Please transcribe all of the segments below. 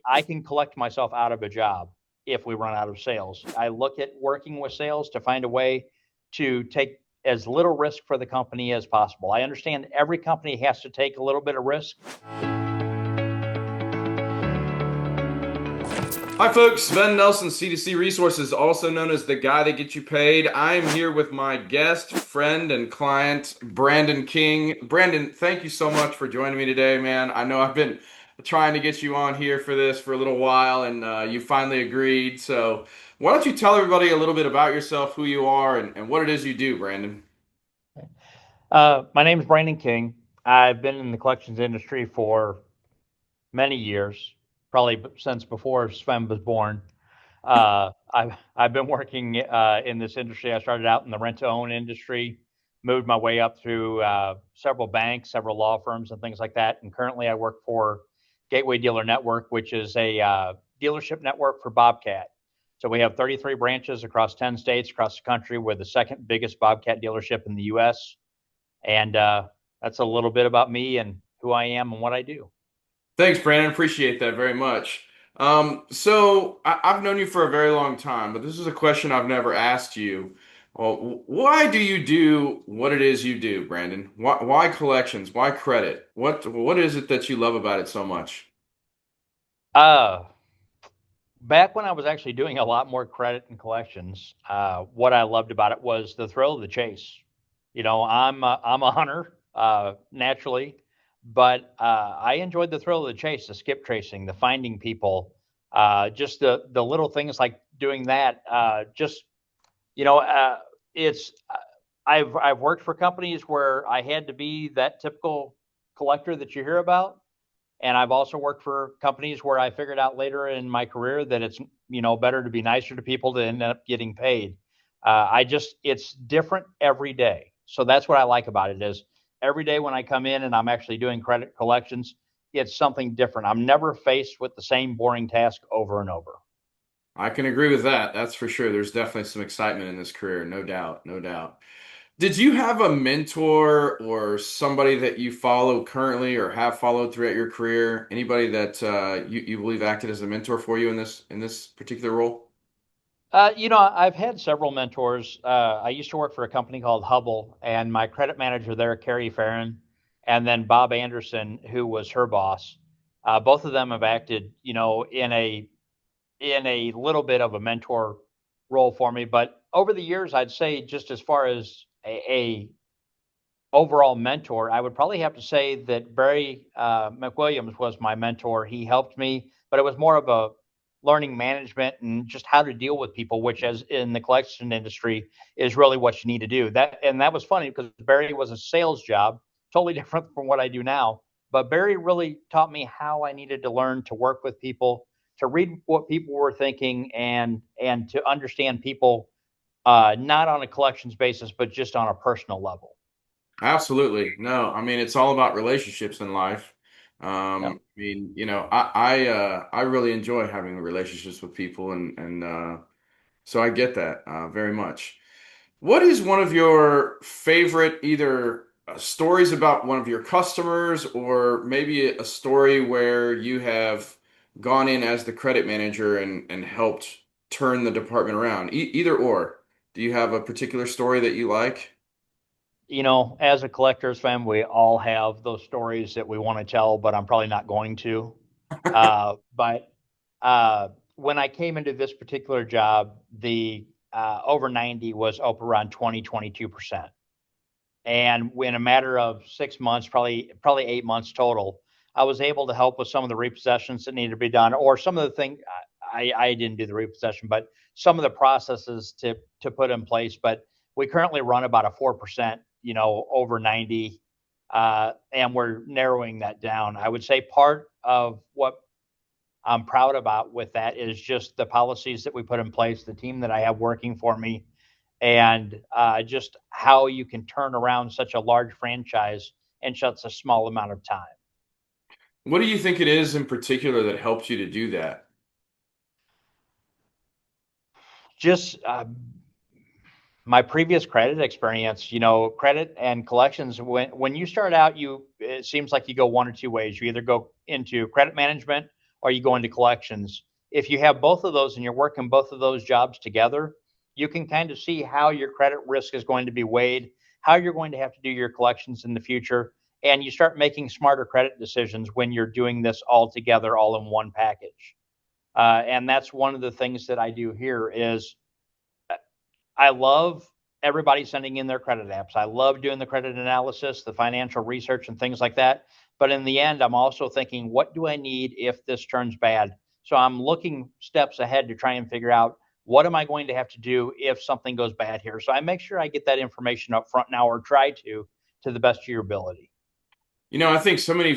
I can collect myself out of a job if we run out of sales. I look at working with sales to find a way to take as little risk for the company as possible. I understand every company has to take a little bit of risk. Hi, folks. Sven Nelson, C2C Resources, also known as the guy that gets you paid. I am here with my guest, friend, and client, Brandon King. Brandon, thank you so much for joining me today, man. I know I've been trying to get you on here for this for a little while, and you finally agreed. So, why don't you tell everybody a little bit about yourself, who you are, and what it is you do, Brandon? My name is Brandon King. I've been in the collections industry for many years, probably since before Sven was born. I've been working in this industry. I started out in the rent to own industry, moved my way up through several banks, several law firms, and things like that. And currently, I work for Gateway Dealer Network, which is a dealership network for Bobcat. So we have 33 branches across 10 states across the country. We're the second biggest Bobcat dealership in the U.S. And that's a little bit about me and who I am and what I do. Thanks, Brandon. Appreciate that very much. I've known you for a very long time, but this is a question I've never asked you. Well, why do you do what it is you do, Brandon? Why collections? Why credit? What is it that you love about it so much? Uh, Back when I was actually doing a lot more credit and collections, what I loved about it was the thrill of the chase. I'm a hunter naturally, but I enjoyed the thrill of the chase, the skip tracing, the finding people, just the little things like doing that. Just you know, it's I've worked for companies where I had to be that typical collector that you hear about, and I've also worked for companies where I figured out later in my career that it's, better to be nicer to people to end up getting paid. It's different every day. So that's what I like about it is every day when I come in and I'm actually doing credit collections, it's something different. I'm never faced with the same boring task over and over. I can agree with that. That's for sure. There's definitely some excitement in this career, no doubt, no doubt. Did you have a mentor or somebody that you follow currently or have followed throughout your career? Anybody that you believe acted as a mentor for you in this particular role? I've had several mentors. I used to work for a company called Hubble, and my credit manager there, Carrie Farron, and then Bob Anderson, who was her boss. Both of them have acted, in a little bit of a mentor role for me. But over the years, I'd say just as far as a overall mentor, I would probably have to say that Barry McWilliams was my mentor. He helped me, but it was more of a learning management and just how to deal with people, which, as in the collection industry, is really what you need to do. That was funny because Barry was a sales job, totally different from what I do now. But Barry really taught me how I needed to learn to work with people, to read what people were thinking, and to understand people, not on a collections basis, but just on a personal level. Absolutely. No, I mean it's all about relationships in life. Yep. I really enjoy having relationships with people and so I get that very much. What is one of your favorite either stories about one of your customers or maybe a story where you have gone in as the credit manager and helped turn the department around? Either or. Do you have a particular story that you like? As a collectors fan, we all have those stories that we want to tell, but I'm probably not going to. But when I came into this particular job, the over 90 was up around 22%. And in a matter of 6 months, probably 8 months total, I was able to help with some of the repossessions that needed to be done, or some of the things I didn't do the repossession, but some of the processes to put in place. But we currently run about a 4%, over 90, and we're narrowing that down. I would say part of what I'm proud about with that is just the policies that we put in place, the team that I have working for me, and just how you can turn around such a large franchise in such a small amount of time. What do you think it is in particular that helps you to do that? Just my previous credit experience, credit and collections. When you start out, it seems like you go one or two ways. You either go into credit management or you go into collections. If you have both of those and you're working both of those jobs together, you can kind of see how your credit risk is going to be weighed, how you're going to have to do your collections in the future, and you start making smarter credit decisions when you're doing this all together, all in one package. And that's one of the things that I do here is I love everybody sending in their credit apps. I love doing the credit analysis, the financial research, and things like that. But in the end, I'm also thinking, what do I need if this turns bad? So I'm looking steps ahead to try and figure out what am I going to have to do if something goes bad here. So I make sure I get that information up front now, or try to the best of your ability. I think so many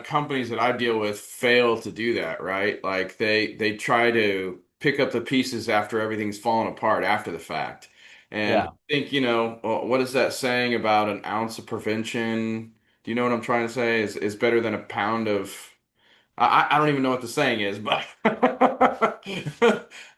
companies that I deal with fail to do that, right? Like they try to pick up the pieces after everything's fallen apart after the fact. And I Yeah. think, what is that saying about an ounce of prevention? Do you know what I'm trying to say? Is better than a pound of I don't even know what the saying is, but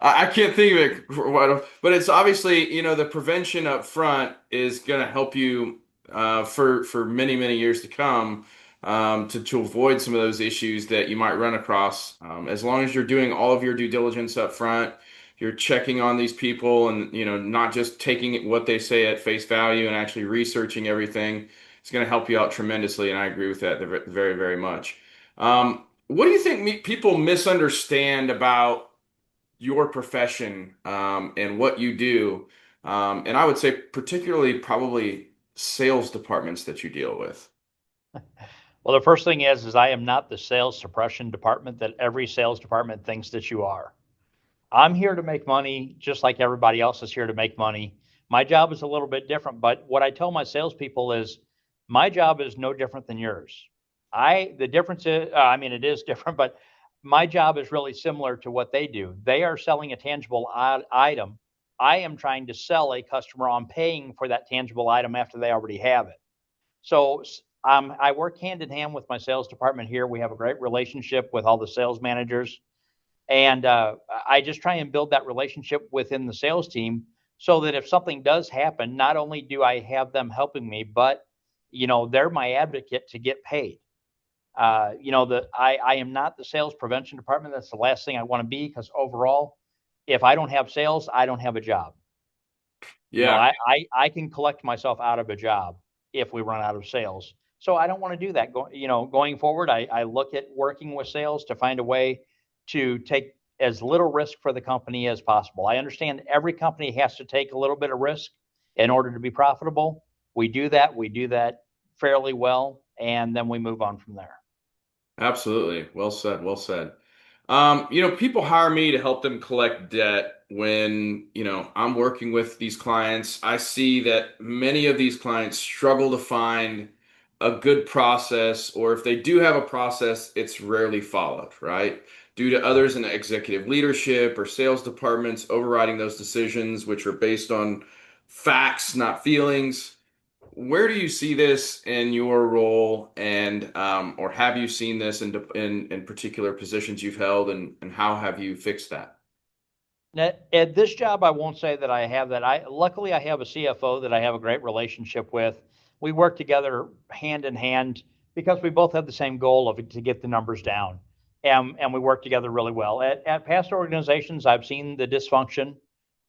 I can't think of it. But it's obviously, the prevention up front is going to help you for many, many years to come to avoid some of those issues that you might run across. As long as you're doing all of your due diligence up front, you're checking on these people and, not just taking what they say at face value and actually researching everything. It's going to help you out tremendously. And I agree with that very, very much. What do you think people misunderstand about your profession and what you do? And I would say particularly probably sales departments that you deal with. Well, the first thing is I am not the sales suppression department that every sales department thinks that you are. I'm here to make money just like everybody else is here to make money. My job is a little bit different, but what I tell my salespeople is my job is no different than yours. The difference is, I mean, it is different, but my job is really similar to what they do. They are selling a tangible item. I am trying to sell a customer on paying for that tangible item after they already have it. So I work hand in hand with my sales department here. We have a great relationship with all the sales managers, and I just try and build that relationship within the sales team so that if something does happen, not only do I have them helping me, but they're my advocate to get paid. I am not the sales prevention department. That's the last thing I want to be, because overall, if I don't have sales, I don't have a job. Yeah, I can collect myself out of a job if we run out of sales. So I don't want to do that. Going forward, I look at working with sales to find a way to take as little risk for the company as possible. I understand every company has to take a little bit of risk in order to be profitable. We do that. We do that fairly well, and then we move on from there. absolutely. Well said. Well said. People hire me to help them collect debt when, I'm working with these clients. I see that many of these clients struggle to find a good process, or if they do have a process, it's rarely followed, right? Due to Yeah. others in the executive leadership or sales departments overriding those decisions, which are based on facts, not feelings. Where do you see this in your role, and or have you seen this in particular positions you've held, and how have you fixed that? At this job, I won't say that I have that. I luckily I have a CFO that I have a great relationship with. We work together hand in hand because we both have the same goal of to get the numbers down, and we work together really well. At past organizations, I've seen the dysfunction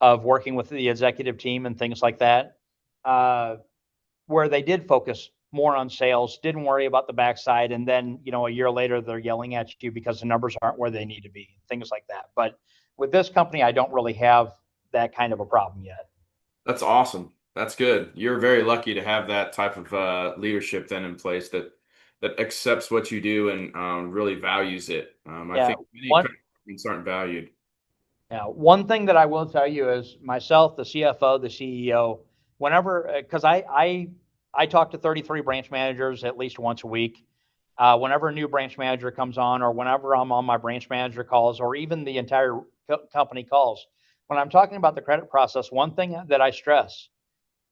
of working with the executive team and things like that, uh, where they did focus more on sales, didn't worry about the backside, and then a year later they're yelling at you because the numbers aren't where they need to be, things like that. But with this company, I don't really have that kind of a problem yet. That's awesome. That's good. You're very lucky to have that type of leadership then in place that accepts what you do and really values it. I Yeah, think many one companies aren't valued. yeah, one thing that I will tell you is myself, the CFO, the CEO, whenever because I talk to 33 branch managers at least once a week. Whenever a new branch manager comes on, or whenever I'm on my branch manager calls, or even the entire company calls, when I'm talking about the credit process, one thing that I stress,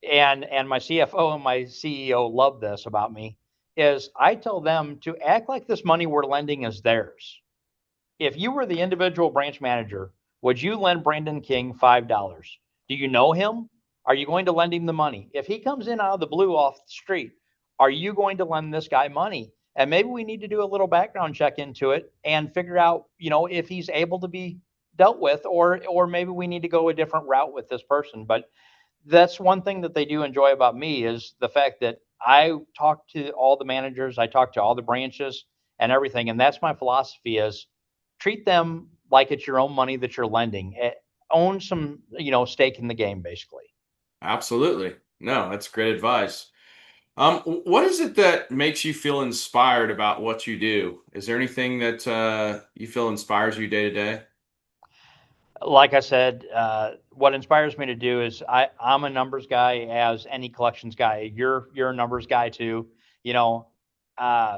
and my CFO and my CEO love this about me, is I tell them to act like this money we're lending is theirs. If you were the individual branch manager, would you lend Brandon King $5? Do you know him? Are you going to lend him the money? If he comes in out of the blue off the street, are you going to lend this guy money? and maybe we need to do a little background check into it and figure out, if he's able to be dealt with, or maybe we need to go a different route with this person. But that's one thing that they do enjoy about me is the fact that I talk to all the managers, I talk to all the branches and everything, and that's my philosophy is treat them like it's your own money that you're lending. Own some, stake in the game, basically. Absolutely. No, that's great advice. What is it that makes you feel inspired about what you do? Is there anything that you feel inspires you day to day? Like I said, what inspires me to do is I'm a numbers guy, as any collections guy. You're a numbers guy too. You know,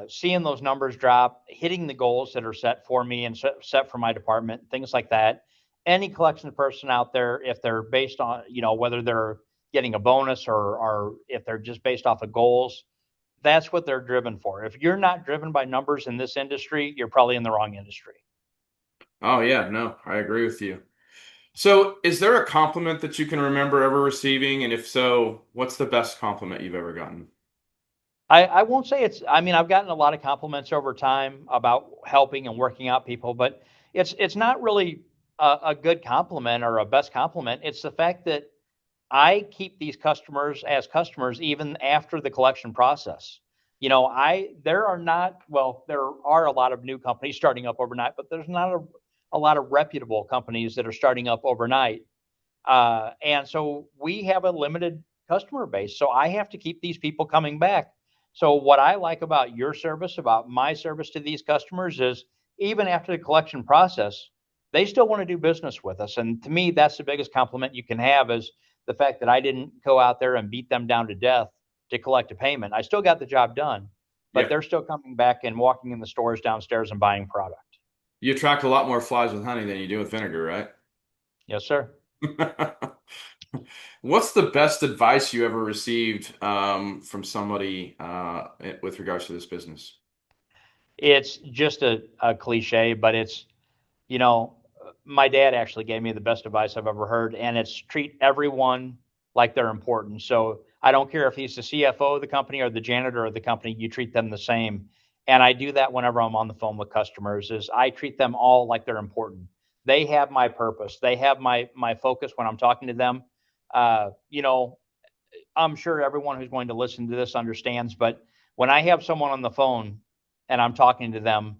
seeing those numbers drop, hitting the goals that are set for me and set for my department, things like that. Any collections person out there, if they're based on, whether they're getting a bonus or if they're just based off of goals, that's what they're driven for. If you're not driven by numbers in this industry, you're probably in the wrong industry. Oh yeah, no, I agree with you. So, is there a compliment that you can remember ever receiving? And if so, what's the best compliment you've ever gotten? I won't say I mean, I've gotten a lot of compliments over time about helping and working out people, but it's not really a good compliment or a best compliment. It's the fact that I keep these customers as customers even after the collection process. There are not, well, there are a lot of new companies starting up overnight, but there's not a lot of reputable companies that are starting up overnight. And so we have a limited customer base. So I have to keep these people coming back. So what I like about your service, about my service to these customers is even after the collection process, they still want to do business with us. And to me, that's the biggest compliment you can have is the fact that I didn't go out there and beat them down to death to collect a payment. I still got the job done, but Yeah, they're still coming back and walking in the stores downstairs and buying product. you attract a lot more flies with honey than you do with vinegar, right? Yes, sir. What's the best advice you ever received from somebody with regards to this business? It's just a cliche, but it's you know, my dad actually gave me the best advice I've ever heard, and it's treat everyone like they're important. So I don't care if he's the CFO of the company or the janitor of the company, you treat them the same. And I do that whenever I'm on the phone with customers is I treat them all like they're important. They have my purpose. They have my focus when I'm talking to them. Uh, you know, I'm sure everyone who's going to listen to this understands, but when I have someone on the phone and I'm talking to them,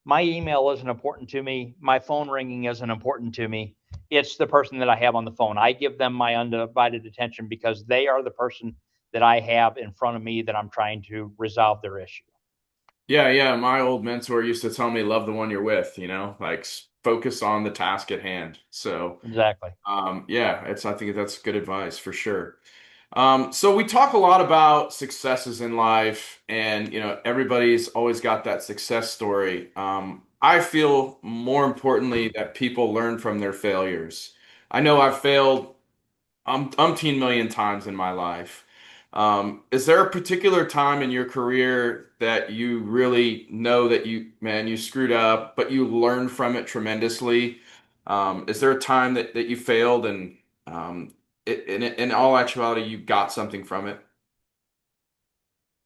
my email isn't important to me. My phone ringing isn't important to me. It's the person that I have on the phone. I give them my undivided attention because they are the person that I have in front of me that I'm trying to resolve their issue. Yeah, yeah. My old mentor used to tell me, "Love the one you're with." Like focus on the task at hand. So, Exactly. yeah, I think that's good advice for sure. So we talk a lot about successes in life, and everybody's always got that success story. I feel more importantly that people learn from their failures. I know I've failed umpteen million times in my life. Is there a particular time in your career that you really know that you screwed up, but you learned from it tremendously? Is there a time that you failed and in all actuality you got something from it?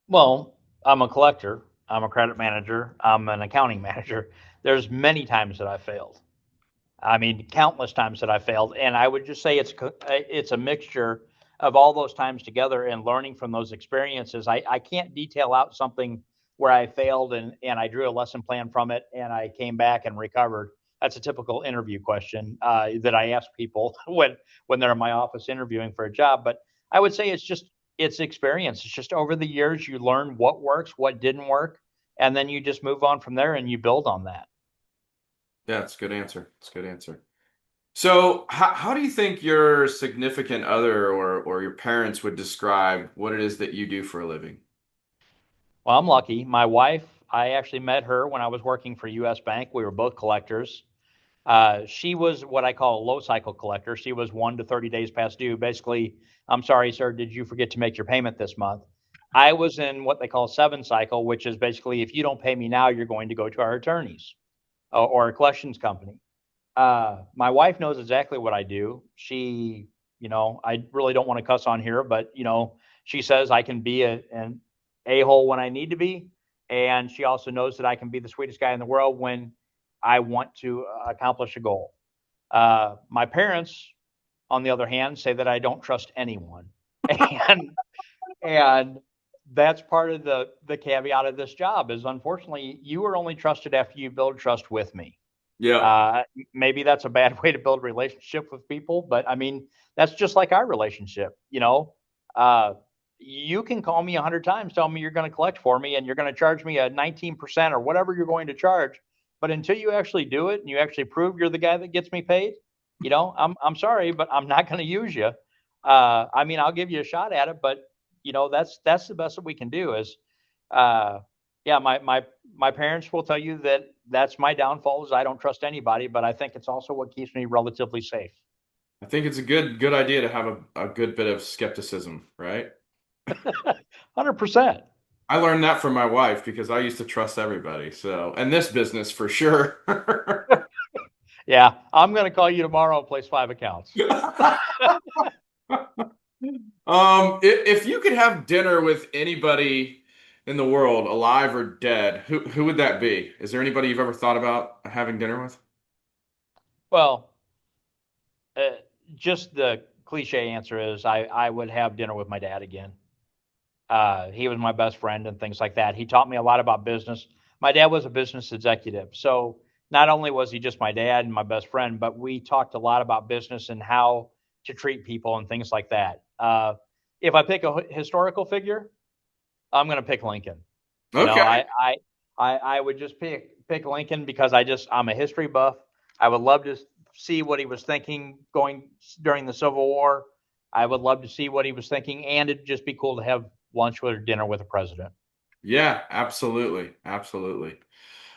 Well, I'm a collector, I'm a credit manager, I'm an accounting manager. There's many times that I failed. I mean, countless times that I failed, and I would just say it's a mixture of all those times together and learning from those experiences. I can't detail out something where I failed and I drew a lesson plan from it and I came back and recovered. That's a typical interview question that I ask people when they're in my office interviewing for a job. But I would say it's experience. It's just over the years you learn what works, what didn't work, and then you just move on from there and you build on that. Yeah, it's a good answer. It's a good answer. So, how do you think your significant other or your parents would describe what it is that you do for a living? Well, I'm lucky. My wife, I actually met her when I was working for US Bank. We were both collectors. She was what I call a low cycle collector. She was 1 to 30 days past due. Basically, I'm sorry, sir, did you forget to make your payment this month? I was in what they call 7 cycle, which is basically if you don't pay me now, you're going to go to our attorneys or a collections company. My wife knows exactly what I do. I really don't want to cuss on here, but she says I can be an a hole when I need to be, And she also knows that I can be the sweetest guy in the world when I want to accomplish a goal. My parents, on the other hand, say that I don't trust anyone, and and that's part of the caveat of this job is unfortunately you are only trusted after you build trust with me. Yeah. Uh, Maybe that's a bad way to build a relationship with people, but I mean, that's just like our relationship. Uh, you can call me 100 times, tell me you're going to collect for me and you're going to charge me a 19% or whatever you're going to charge. But until you actually do it and you actually prove you're the guy that gets me paid, I'm sorry, but I'm not going to use you. I mean, I'll give you a shot at it, but that's the best that we can do is, uh, yeah, my parents will tell you that that's my downfall is I don't trust anybody, but I think it's also what keeps me relatively safe. I think it's a good idea to have a good bit of skepticism, right? 100%. I learned that from my wife because I used to trust everybody. So, and this business for sure. Yeah, I'm going to call you tomorrow and place 5 accounts. If you could have dinner with anybody in the world, alive or dead, who would that be? Is there anybody you've ever thought about having dinner with? Well, uh, just the cliche answer is I would have dinner with my dad again. He was my best friend and things like that. He taught me a lot about business. My dad was a business executive. So not only was he just my dad and my best friend, but we talked a lot about business and how to treat people and things like that. If I pick a historical figure, I'm going to pick Lincoln. You know, Okay. I would just pick Lincoln because I'm a history buff. I would love to see what he was thinking going during the Civil War. I would love to see what he was thinking, and it'd just be cool to have lunch or dinner with a president. Yeah, absolutely. Absolutely.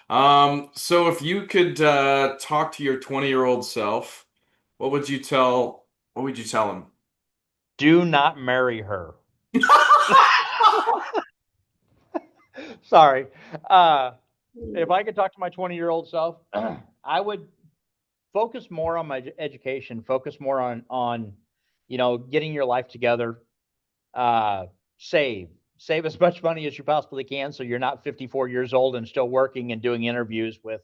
So if you could talk to your 20-year-old self, what would you tell him? Do not marry her. Sorry. Uh, if I could talk to my 20-year-old self, I would focus more on my education, focus more on getting your life together, uh, save save as much money as you possibly can so you're not 54 years old and still working and doing interviews with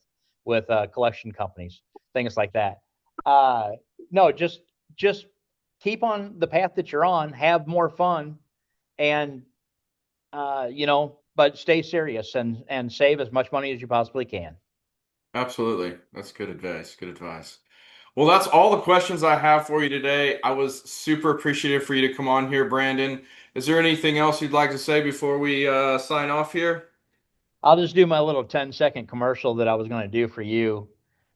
collection companies, things like that. uh, no, just keep on the path that you're on, have more fun, and but stay serious and save as much money as you possibly can. Absolutely. That's good advice. Good advice. Well, that's all the questions I have for you today. I was super appreciative for you to come on here, Brandon. Is there anything else you'd like to say before we sign off here? I'll just do my little 10-second commercial that I was going to do for you.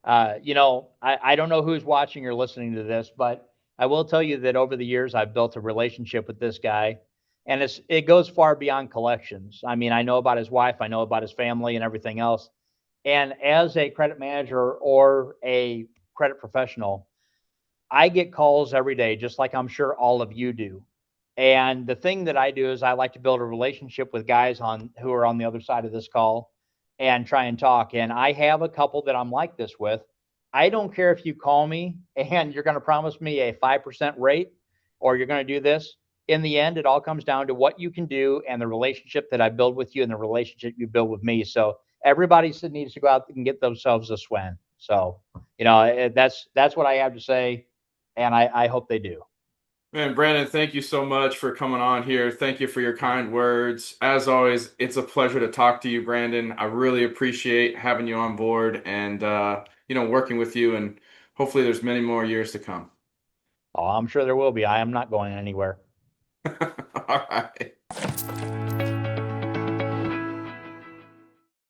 I don't know who's watching or listening to this, but I will tell you that over the years, I've built a relationship with this guy, and it goes far beyond collections. I mean, I know about his wife, I know about his family, and everything else. And as a credit manager or a credit professional, I get calls every day, just like I'm sure all of you do. And the thing that I do is I like to build a relationship with guys on who are on the other side of this call and try and talk. And I have a couple that I'm like this with. I don't care if you call me and you're going to promise me a 5% rate or you're going to do this. In the end, it all comes down to what you can do and the relationship that I build with you and the relationship you build with me. So everybody needs to go out and get themselves a Sven. So, that's what I have to say, and I hope they do. Man, Brandon, thank you so much for coming on here. Thank you for your kind words. As always, it's a pleasure to talk to you, Brandon. I really appreciate having you on board and working with you, and hopefully there's many more years to come. Oh, I'm sure there will be. I am not going anywhere. All right.